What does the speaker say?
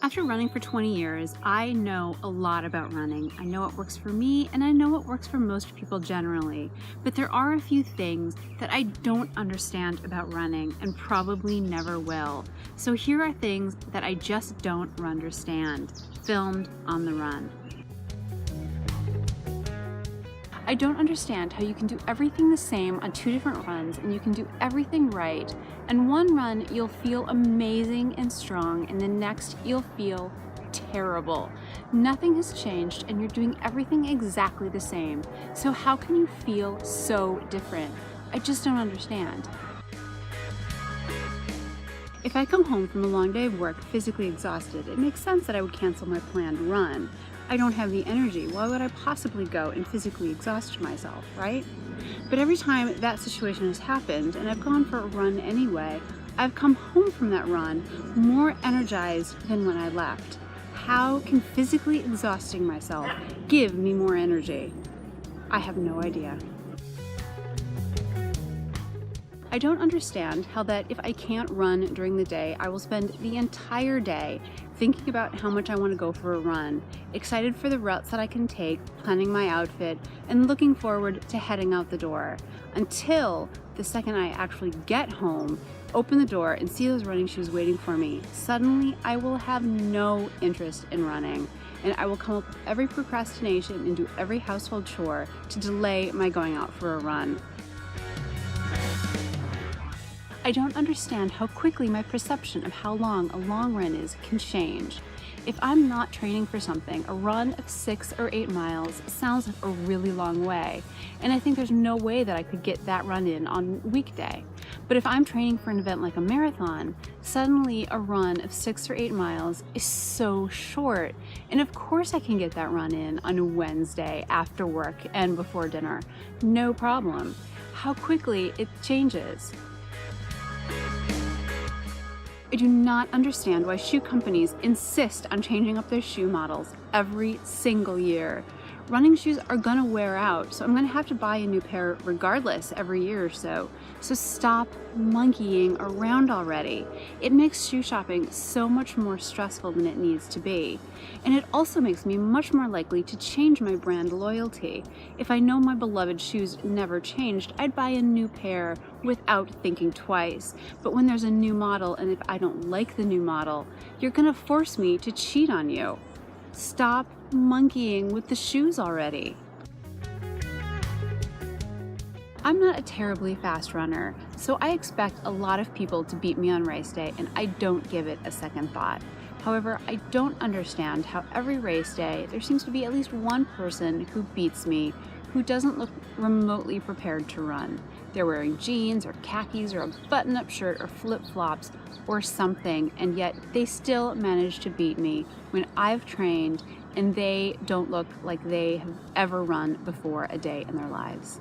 After running for 20 years, I know a lot about running. I know what works for me, and I know what works for most people generally. But there are a few things that I don't understand about running and probably never will. So here are things that I just don't understand, filmed on the run. I don't understand how you can do everything the same on two different runs and you can do everything right. And one run you'll feel amazing and strong, and the next you'll feel terrible. Nothing has changed and you're doing everything exactly the same. So how can you feel so different? I just don't understand. If I come home from a long day of work physically exhausted, it makes sense that I would cancel my planned run. I don't have the energy. Why would I possibly go and physically exhaust myself, right? But every time that situation has happened and I've gone for a run anyway, I've come home from that run more energized than when I left. How can physically exhausting myself give me more energy? I have no idea. I don't understand how that if I can't run during the day, I will spend the entire day thinking about how much I want to go for a run, excited for the routes that I can take, planning my outfit, and looking forward to heading out the door. Until the second I actually get home, open the door, and see those running shoes waiting for me, suddenly I will have no interest in running. And I will come up with every procrastination and do every household chore to delay my going out for a run. I don't understand how quickly my perception of how long a long run is can change. If I'm not training for something, a run of 6 or 8 miles sounds like a really long way, and I think there's no way that I could get that run in on a weekday. But if I'm training for an event like a marathon, suddenly a run of 6 or 8 miles is so short, and of course I can get that run in on a Wednesday after work and before dinner. No problem. How quickly it changes. I do not understand why shoe companies insist on changing up their shoe models every single year. Running shoes are gonna wear out, so I'm gonna have to buy a new pair regardless every year or so. So stop monkeying around already. It makes shoe shopping so much more stressful than it needs to be. And it also makes me much more likely to change my brand loyalty. If I know my beloved shoes never changed, I'd buy a new pair without thinking twice. But when there's a new model, and if I don't like the new model, you're gonna force me to cheat on you. Stop monkeying with the shoes already. I'm not a terribly fast runner, so I expect a lot of people to beat me on race day, and I don't give it a second thought. However, I don't understand how every race day there seems to be at least one person who beats me who doesn't look remotely prepared to run. They're wearing jeans or khakis or a button-up shirt or flip-flops or something, and yet they still manage to beat me when I've trained and they don't look like they have ever run before a day in their lives.